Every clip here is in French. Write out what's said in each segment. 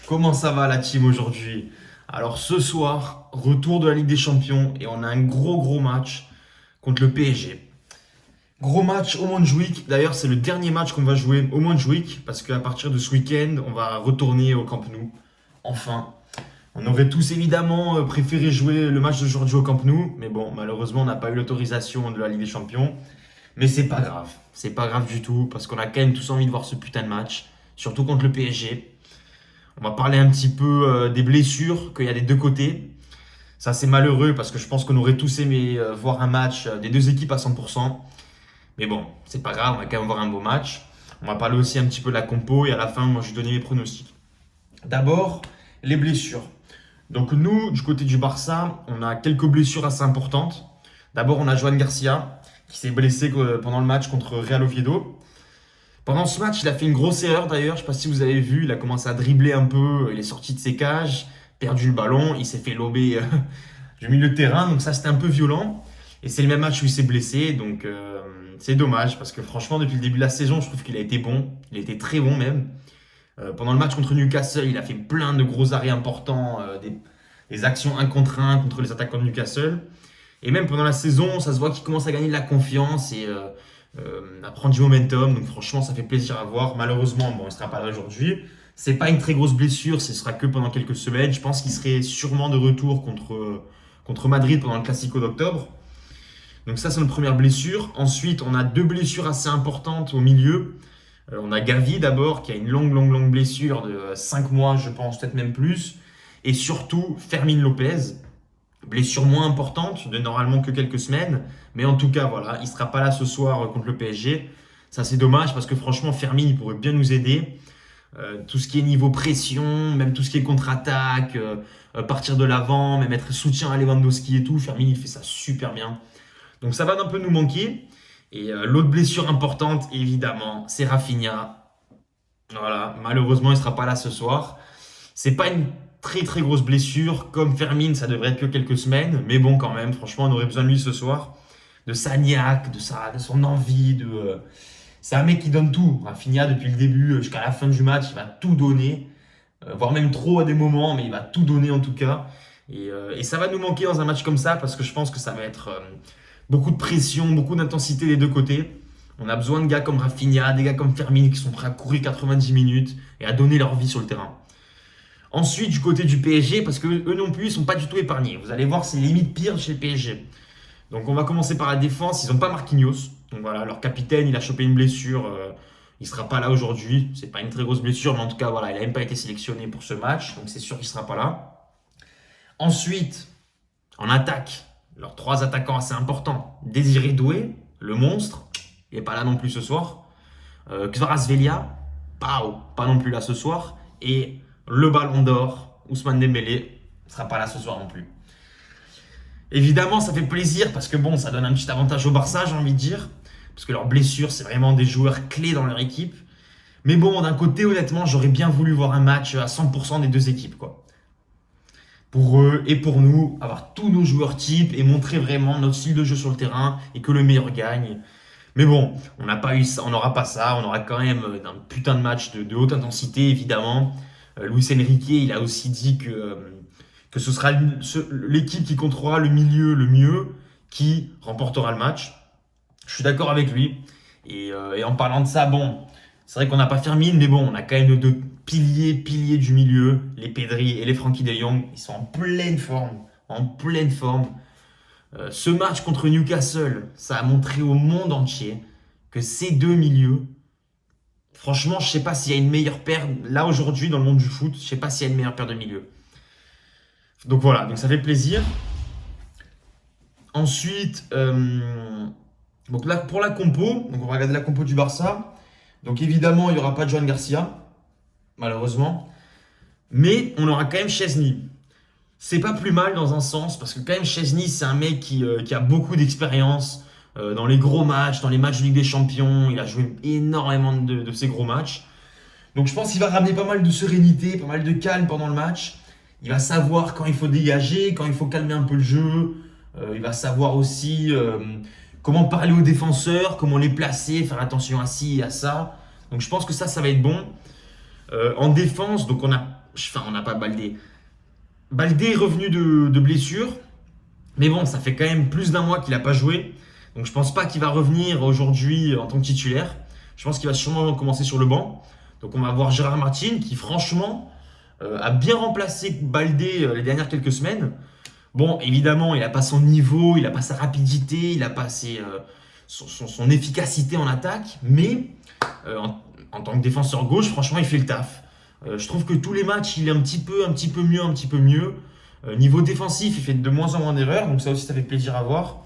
Comment ça va la team aujourd'hui? Alors ce soir, retour de la Ligue des Champions et on a un gros match contre le PSG. Gros match au Montjuïc. D'ailleurs, c'est le dernier match qu'on va jouer au Montjuïc parce qu'à partir de ce week-end, on va retourner au Camp Nou. Enfin, on aurait tous évidemment préféré jouer le match d'aujourd'hui au Camp Nou, mais bon, malheureusement, on n'a pas eu l'autorisation de la Ligue des Champions. Mais c'est pas grave, c'est pas grave du tout parce qu'on a quand même tous envie de voir ce putain de match, surtout contre le PSG. On va parler un petit peu des blessures qu'il y a des deux côtés. Ça, c'est malheureux parce que je pense qu'on aurait tous aimé voir un match des deux équipes à 100%. Mais bon, c'est pas grave, on va quand même voir un beau match. On va parler aussi un petit peu de la compo et à la fin, moi, je vais donner mes pronostics. D'abord, les blessures. Donc nous, du côté du Barça, on a quelques blessures assez importantes. D'abord, on a Joan Garcia qui s'est blessé pendant le match contre Real Oviedo. Pendant ce match, il a fait une grosse erreur d'ailleurs. Je ne sais pas si vous avez vu, il a commencé à dribbler un peu. Il est sorti de ses cages, perdu le ballon. Il s'est fait lober du milieu de terrain. Donc ça, c'était un peu violent. Et c'est le même match où il s'est blessé. Donc c'est dommage parce que franchement, depuis le début de la saison, je trouve qu'il a été bon. Il a été très bon même. Pendant le match contre Newcastle, il a fait plein de gros arrêts importants. Des actions 1 contre 1 contre les attaquants de Newcastle. Et même pendant la saison, ça se voit qu'il commence à gagner de la confiance et à prendre du momentum. Donc franchement, ça fait plaisir à voir. Malheureusement, bon, il ne sera pas là aujourd'hui. C'est pas une très grosse blessure, ce sera que pendant quelques semaines. Je pense qu'il serait sûrement de retour contre Madrid pendant le Classico d'octobre. Donc ça, c'est notre première blessure. Ensuite, on a deux blessures assez importantes au milieu. On a Gavi d'abord, qui a une longue blessure de 5 mois, je pense, peut-être même plus. Et surtout, Fermin Lopez. Blessure moins importante, de normalement que quelques semaines. Mais en tout cas, voilà, il ne sera pas là ce soir contre le PSG. Ça, c'est dommage parce que franchement, Fermin, il pourrait bien nous aider. Tout ce qui est niveau pression, même tout ce qui est contre-attaque, partir de l'avant, même être soutien à Lewandowski et tout. Fermin, il fait ça super bien. Donc ça va d'un peu nous manquer. Et l'autre blessure importante, évidemment, c'est Rafinha. Voilà, malheureusement, il ne sera pas là ce soir. C'est pas une très grosse blessure. Comme Fermin, ça devrait être que quelques semaines. Mais bon, quand même, franchement, on aurait besoin de lui ce soir. De sa niaque, de son envie. C'est un mec qui donne tout. Rafinha, depuis le début jusqu'à la fin du match, il va tout donner. Voire même trop à des moments, mais il va tout donner en tout cas. Et ça va nous manquer dans un match comme ça parce que je pense que ça va être beaucoup de pression, beaucoup d'intensité des deux côtés. On a besoin de gars comme Rafinha, des gars comme Fermin qui sont prêts à courir 90 minutes et à donner leur vie sur le terrain. Ensuite, du côté du PSG, parce que eux non plus, ils sont pas du tout épargnés. Vous allez voir, c'est limite pire chez le PSG. Donc, on va commencer par la défense. Ils n'ont pas Marquinhos. Donc voilà, leur capitaine, il a chopé une blessure. Il sera pas là aujourd'hui. C'est pas une très grosse blessure, mais en tout cas, voilà, il n'a même pas été sélectionné pour ce match. Donc, c'est sûr qu'il sera pas là. Ensuite, en attaque, leurs trois attaquants assez importants. Désiré Doué, le monstre, il n'est pas là non plus ce soir. Kvaratskhelia, pas non plus là ce soir. Et le ballon d'or, Ousmane Dembélé, ne sera pas là ce soir non plus. Évidemment, ça fait plaisir parce que bon, ça donne un petit avantage au Barça, j'ai envie de dire. Parce que leurs blessures, c'est vraiment des joueurs clés dans leur équipe. Mais bon, d'un côté, honnêtement, j'aurais bien voulu voir un match à 100% des deux équipes, quoi. Pour eux et pour nous, avoir tous nos joueurs types et montrer vraiment notre style de jeu sur le terrain et que le meilleur gagne. Mais bon, on n'a pas eu ça, on n'aura pas ça. On aura quand même un putain de match de haute intensité, évidemment. Luis Enrique, il a aussi dit que ce sera l'équipe qui contrôlera le milieu le mieux qui remportera le match. Je suis d'accord avec lui. Et en parlant de ça, bon, c'est vrai qu'on n'a pas Fermin, mais bon, on a quand même nos deux piliers du milieu, les Pedri et les Frenkie de Jong. Ils sont en pleine forme, ce match contre Newcastle, ça a montré au monde entier que ces deux milieux, franchement, je ne sais pas s'il y a une meilleure paire, là aujourd'hui dans le monde du foot, je ne sais pas s'il y a une meilleure paire de milieux. Donc voilà, donc ça fait plaisir. Ensuite, donc là pour la compo, donc on va regarder la compo du Barça. Donc évidemment, il n'y aura pas de Joan Garcia, malheureusement. Mais on aura quand même Chesney. C'est pas plus mal dans un sens, parce que quand même Chesney, c'est un mec qui a beaucoup d'expérience dans les gros matchs, dans les matchs de Ligue des Champions. Il a joué énormément de ces gros matchs. Donc je pense qu'il va ramener pas mal de sérénité, pas mal de calme pendant le match. Il va savoir quand il faut dégager, quand il faut calmer un peu le jeu. Il va savoir aussi comment parler aux défenseurs, comment les placer, faire attention à ci et à ça. Donc je pense que ça va être bon. En défense, donc on a Enfin, on n'a pas Baldé. Baldé est revenu de blessure, mais bon, ça fait quand même plus d'un mois qu'il n'a pas joué. Donc je pense pas qu'il va revenir aujourd'hui en tant que titulaire. Je pense qu'il va sûrement commencer sur le banc. Donc on va voir Gérard Martin qui franchement a bien remplacé Baldé les dernières quelques semaines. Bon, évidemment, il n'a pas son niveau, il n'a pas sa rapidité, il n'a pas son efficacité en attaque, mais en tant que défenseur gauche, franchement, il fait le taf. Je trouve que tous les matchs, il est un petit peu mieux, un petit peu mieux. Niveau défensif, il fait de moins en moins d'erreurs, donc ça aussi, ça fait plaisir à voir.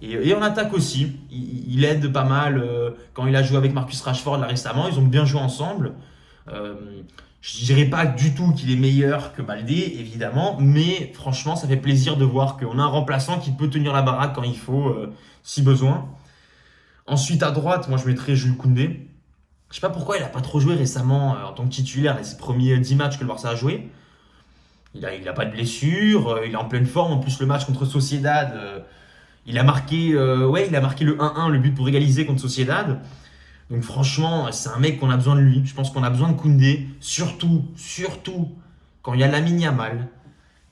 Et en attaque aussi, il aide pas mal. Quand il a joué avec Marcus Rashford là récemment, ils ont bien joué ensemble. Euh, je dirais pas du tout qu'il est meilleur que Baldé, évidemment, mais franchement, ça fait plaisir de voir qu'on a un remplaçant qui peut tenir la baraque quand il faut, si besoin. Ensuite, à droite, moi je mettrais Jules Koundé. Je sais pas pourquoi il a pas trop joué récemment en tant que titulaire, les ses premiers 10 matchs que le Barça a joué. Il a pas de blessure, il est en pleine forme. En plus, le match contre Sociedad, il a marqué le 1-1, le but pour égaliser contre Sociedad. Donc franchement, c'est un mec qu'on a besoin de lui. Je pense qu'on a besoin de Koundé, surtout quand il y a Lamine Yamal.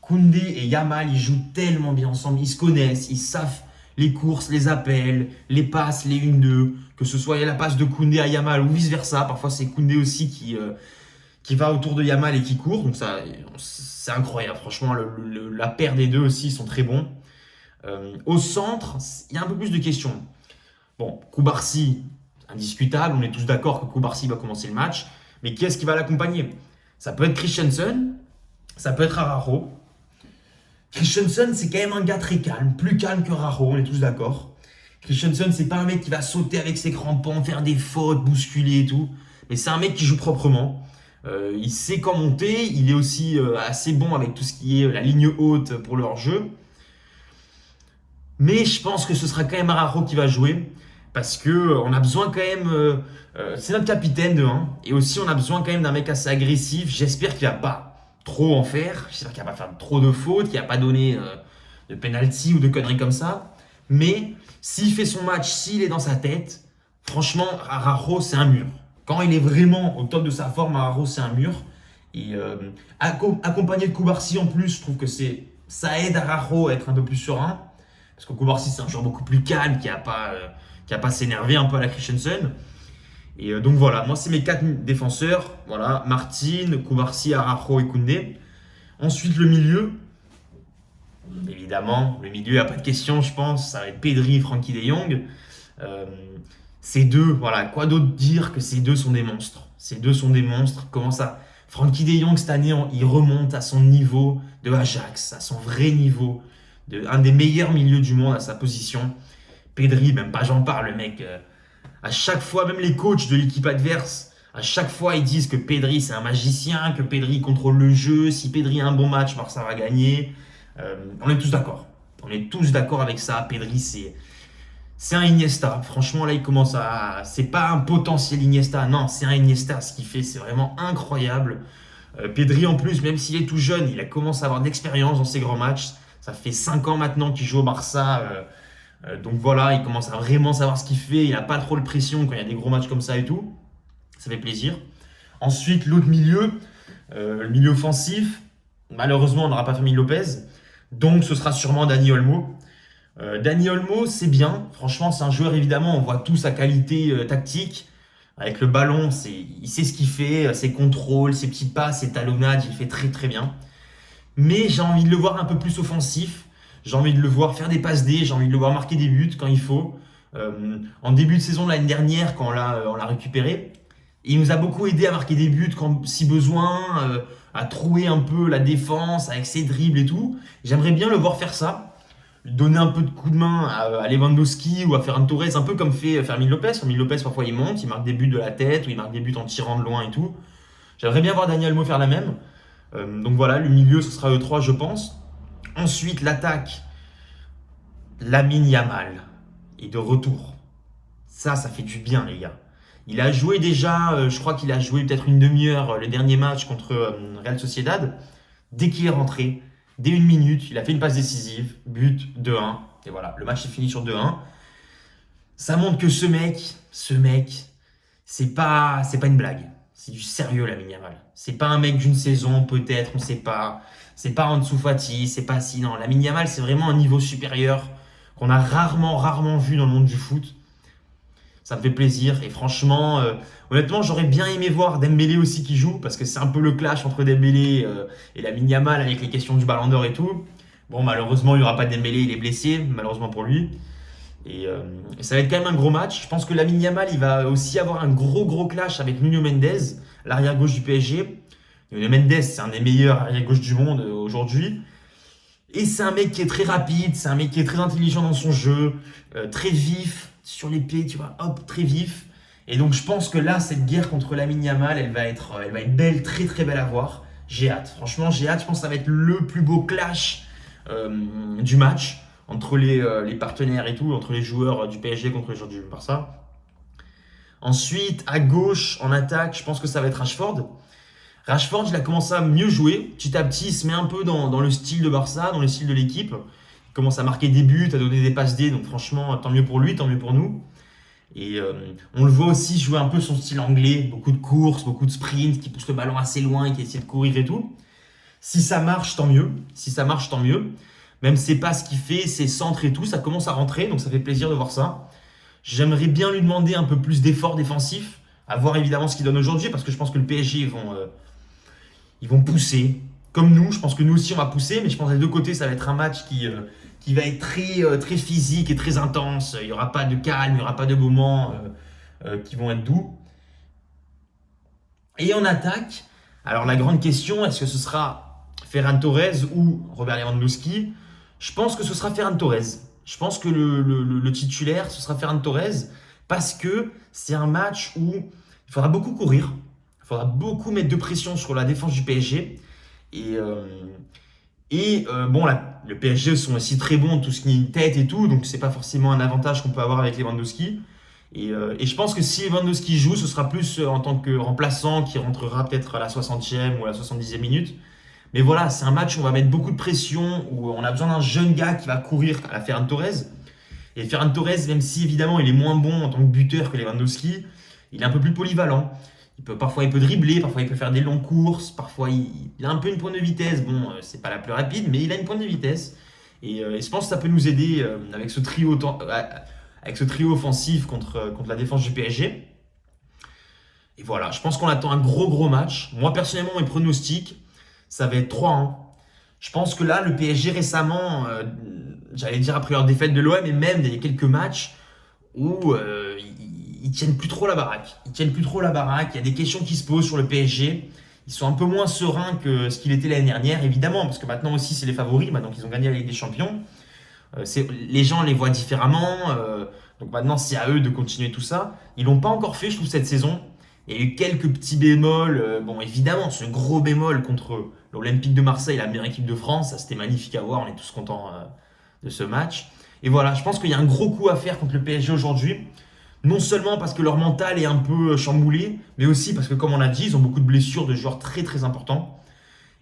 Koundé et Yamal, ils jouent tellement bien ensemble, ils se connaissent, ils savent les courses, les appels, les passes, les 1-2, que ce soit la passe de Koundé à Yamal ou vice-versa. Parfois, c'est Koundé aussi qui va autour de Yamal et qui court. Donc ça, c'est incroyable. Franchement, la paire des deux aussi, ils sont très bons. Au centre, il y a un peu plus de questions. Bon, Koubarsi, indiscutable, on est tous d'accord que Koubarsi va commencer le match, mais qui est-ce qui va l'accompagner? Ça peut être Christensen, ça peut être Araujo. Christensen, c'est quand même un gars très calme, plus calme que Araujo, on est tous d'accord. Christensen, c'est pas un mec qui va sauter avec ses crampons, faire des fautes, bousculer et tout, mais c'est un mec qui joue proprement. Il sait quand monter, il est aussi assez bon avec tout ce qui est la ligne haute pour leur jeu. Mais je pense que ce sera quand même Araujo qui va jouer. Parce que on a besoin quand même. C'est notre capitaine de 1. Et aussi, on a besoin quand même d'un mec assez agressif. J'espère qu'il va pas trop en faire. J'espère qu'il va pas faire trop de fautes, qu'il va pas donner de penalty ou de conneries comme ça. Mais s'il fait son match, s'il est dans sa tête, franchement, Araujo, c'est un mur. Quand il est vraiment au top de sa forme, Araujo, c'est un mur. Et accompagné de Koubarsi en plus, je trouve que ça aide Araujo à être un peu plus serein. Parce que Koubarsi, c'est un joueur beaucoup plus calme, qui a pas s'énervé un peu à la Christensen. Et donc voilà, moi c'est mes 4 défenseurs. Voilà, Martin, Koubarsi, Araujo et Koundé. Ensuite le milieu. Évidemment, le milieu, il n'y a pas de question, je pense. Ça va être Pedri, Frenkie de Jong. Euh, ces deux, voilà, quoi d'autre dire que ces deux sont des monstres. Ces deux sont des monstres. Comment ça? Frenkie de Jong, cette année, il remonte à son niveau de Ajax, à son vrai niveau, un des meilleurs milieux du monde à sa position. Pedri, même pas j'en parle, le mec. À chaque fois, même les coachs de l'équipe adverse, à chaque fois, ils disent que Pedri, c'est un magicien, que Pedri contrôle le jeu. Si Pedri a un bon match, Barça va gagner. On est tous d'accord. On est tous d'accord avec ça. Pedri, c'est un Iniesta. Franchement, là, il commence à. C'est pas un potentiel Iniesta. Non, c'est un Iniesta. Ce qu'il fait, c'est vraiment incroyable. Pedri, en plus, même s'il est tout jeune, il a commencé à avoir de l'expérience dans ses grands matchs. Ça fait 5 ans maintenant qu'il joue au Barça. Donc voilà, il commence à vraiment savoir ce qu'il fait. Il n'a pas trop de pression quand il y a des gros matchs comme ça et tout. Ça fait plaisir. Ensuite, l'autre milieu, le milieu offensif. Malheureusement, on n'aura pas Fermin Lopez. Donc ce sera sûrement Dani Olmo. Dani Olmo, c'est bien. Franchement, c'est un joueur, évidemment, on voit tout sa qualité tactique. Avec le ballon, il sait ce qu'il fait, ses contrôles, ses petites passes, ses talonnades, il fait très très bien. Mais j'ai envie de le voir un peu plus offensif. J'ai envie de le voir faire des passes D, j'ai envie de le voir marquer des buts quand il faut. En début de saison l'année dernière, quand on l'a récupéré, il nous a beaucoup aidé à marquer des buts quand, si besoin, à trouer un peu la défense avec ses dribbles et tout. J'aimerais bien le voir faire ça, lui donner un peu de coup de main à Lewandowski ou à Ferran Torres, un peu comme fait Fermin Lopez. Fermin Lopez, parfois, il monte, il marque des buts de la tête ou il marque des buts en tirant de loin et tout. J'aimerais bien voir Dani Olmo faire la même. Donc voilà, le milieu, ce sera E3, je pense. Ensuite, l'attaque, Lamine Yamal est de retour. Ça fait du bien, les gars. Il a joué déjà, je crois qu'il a joué peut-être une demi-heure le dernier match contre Real Sociedad. Dès qu'il est rentré, dès 1 minute, il a fait une passe décisive, but 2-1. Et voilà, le match est fini sur 2-1. Ça montre que ce mec, c'est pas une blague. C'est du sérieux, Lamine Yamal. C'est pas un mec d'une saison, peut-être, on sait pas. C'est pas Ansu Fati, c'est pas si. Non, Lamine Yamal, c'est vraiment un niveau supérieur qu'on a rarement vu dans le monde du foot. Ça me fait plaisir. Et franchement, honnêtement, j'aurais bien aimé voir Dembélé aussi qui joue, parce que c'est un peu le clash entre Dembélé et Lamine Yamal avec les questions du Ballon d'Or et tout. Bon, malheureusement, il n'y aura pas de Dembélé, il est blessé, malheureusement pour lui. Et ça va être quand même un gros match. Je pense que Lamine Yamal, il va aussi avoir un gros clash avec Nuno Mendes, l'arrière-gauche du PSG. Nuno Mendes, c'est un des meilleurs arrière-gauche du monde aujourd'hui. Et c'est un mec qui est très rapide, c'est un mec qui est très intelligent dans son jeu, très vif sur les pieds, tu vois, hop, très vif. Et donc je pense que là, cette guerre contre Lamine Yamal, elle va être belle, très belle à voir. J'ai hâte, franchement, j'ai hâte. Je pense que ça va être le plus beau clash du match entre les partenaires et tout, entre les joueurs du PSG contre les joueurs du Barça. Ensuite, à gauche, en attaque, je pense que ça va être Rashford. Rashford, il a commencé à mieux jouer. Petit à petit, il se met un peu dans le style de Barça, dans le style de l'équipe. Il commence à marquer des buts, à donner des passes D. Donc franchement, tant mieux pour lui, tant mieux pour nous. Et on le voit aussi jouer un peu son style anglais. Beaucoup de courses, beaucoup de sprints, qui pousse le ballon assez loin, qui essaie de courir et tout. Si ça marche, tant mieux. Si ça marche, tant mieux. Même ses passes qu'il fait, ses centres et tout, ça commence à rentrer. Donc ça fait plaisir de voir ça. J'aimerais bien lui demander un peu plus d'efforts défensifs. À voir évidemment ce qu'il donne aujourd'hui. Parce que je pense que le PSG ils vont pousser. Comme nous, je pense que nous aussi on va pousser, mais je pense que des deux côtés ça va être un match qui va être très physique et très intense. Il n'y aura pas de calme, il n'y aura pas de moments qui vont être doux. Et en attaque, alors la grande question, est-ce que ce sera Ferran Torres ou Robert Lewandowski? Je pense que ce sera Ferran Torres. Je pense que le titulaire, ce sera Ferran Torres parce que c'est un match où il faudra beaucoup courir. Il faudra beaucoup mettre de pression sur la défense du PSG. Bon, là, le PSG sont aussi très bons, tout ce qui est tête et tout, donc c'est pas forcément un avantage qu'on peut avoir avec Lewandowski. Et je pense que si Lewandowski joue, ce sera plus en tant que remplaçant qui rentrera peut-être à la 60e ou à la 70e minute. Mais voilà, c'est un match où on va mettre beaucoup de pression, où on a besoin d'un jeune gars qui va courir à la Ferran Torres. Et Ferran Torres, même si évidemment il est moins bon en tant que buteur que Lewandowski, il est un peu plus polyvalent. Parfois il peut dribbler, parfois il peut faire des longues courses, parfois il a un peu une pointe de vitesse. Bon, c'est pas la plus rapide, mais il a une pointe de vitesse. Et je pense que ça peut nous aider avec ce trio offensif contre la défense du PSG. Et voilà, je pense qu'on attend un gros match. Moi personnellement, mes pronostics, ça va être 3-1. Je pense que là, le PSG récemment, j'allais dire après leur défaite de l'OM, mais même il y a quelques matchs où ils tiennent plus trop la baraque. Ils tiennent plus trop la baraque. Il y a des questions qui se posent sur le PSG. Ils sont un peu moins sereins que ce qu'il était l'année dernière, évidemment, parce que maintenant aussi c'est les favoris, maintenant qu'ils ont gagné la Ligue des Champions. Les gens les voient différemment. Donc maintenant c'est à eux de continuer tout ça. Ils l'ont pas encore fait, je trouve, cette saison. Il y a eu quelques petits bémols. Bon, évidemment, ce gros bémol contre l'Olympique de Marseille, la meilleure équipe de France, ça c'était magnifique à voir. On est tous contents de ce match. Et voilà, je pense qu'il y a un gros coup à faire contre le PSG aujourd'hui. Non seulement parce que leur mental est un peu chamboulé, mais aussi parce que, comme on a dit, ils ont beaucoup de blessures de joueurs très importants.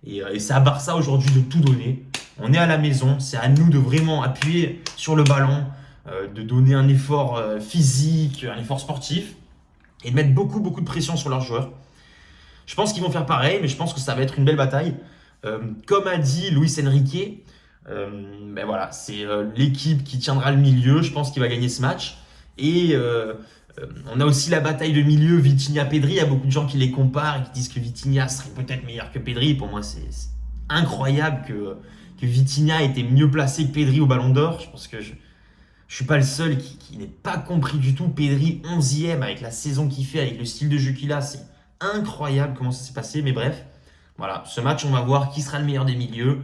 Et c'est à Barça aujourd'hui de tout donner. On est à la maison, c'est à nous de vraiment appuyer sur le ballon, de donner un effort physique, un effort sportif, et de mettre beaucoup de pression sur leurs joueurs. Je pense qu'ils vont faire pareil, mais je pense que ça va être une belle bataille. Comme a dit Luis Enrique, ben voilà, c'est l'équipe qui tiendra le milieu. Je pense qu'il va gagner ce match. Et on a aussi la bataille de milieu Vitinha-Pedri. Il y a beaucoup de gens qui les comparent et qui disent que Vitinha serait peut-être meilleur que Pedri. Pour moi, c'est incroyable que Vitinha était mieux placé que Pedri au Ballon d'Or. Je pense que je suis pas le seul qui n'ait pas compris du tout. Pedri 11e avec la saison qu'il fait, avec le style de jeu qu'il a. C'est incroyable comment ça s'est passé. Mais bref, voilà, ce match, on va voir qui sera le meilleur des milieux.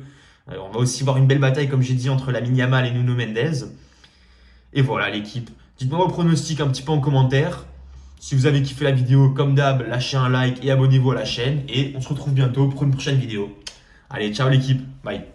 On va aussi voir une belle bataille, comme j'ai dit, entre Lamine Yamal et Nuno Mendes. Et voilà l'équipe. Dites-moi vos pronostics un petit peu en commentaire. Si vous avez kiffé la vidéo, comme d'hab, lâchez un like et abonnez-vous à la chaîne. Et on se retrouve bientôt pour une prochaine vidéo. Allez, ciao l'équipe. Bye.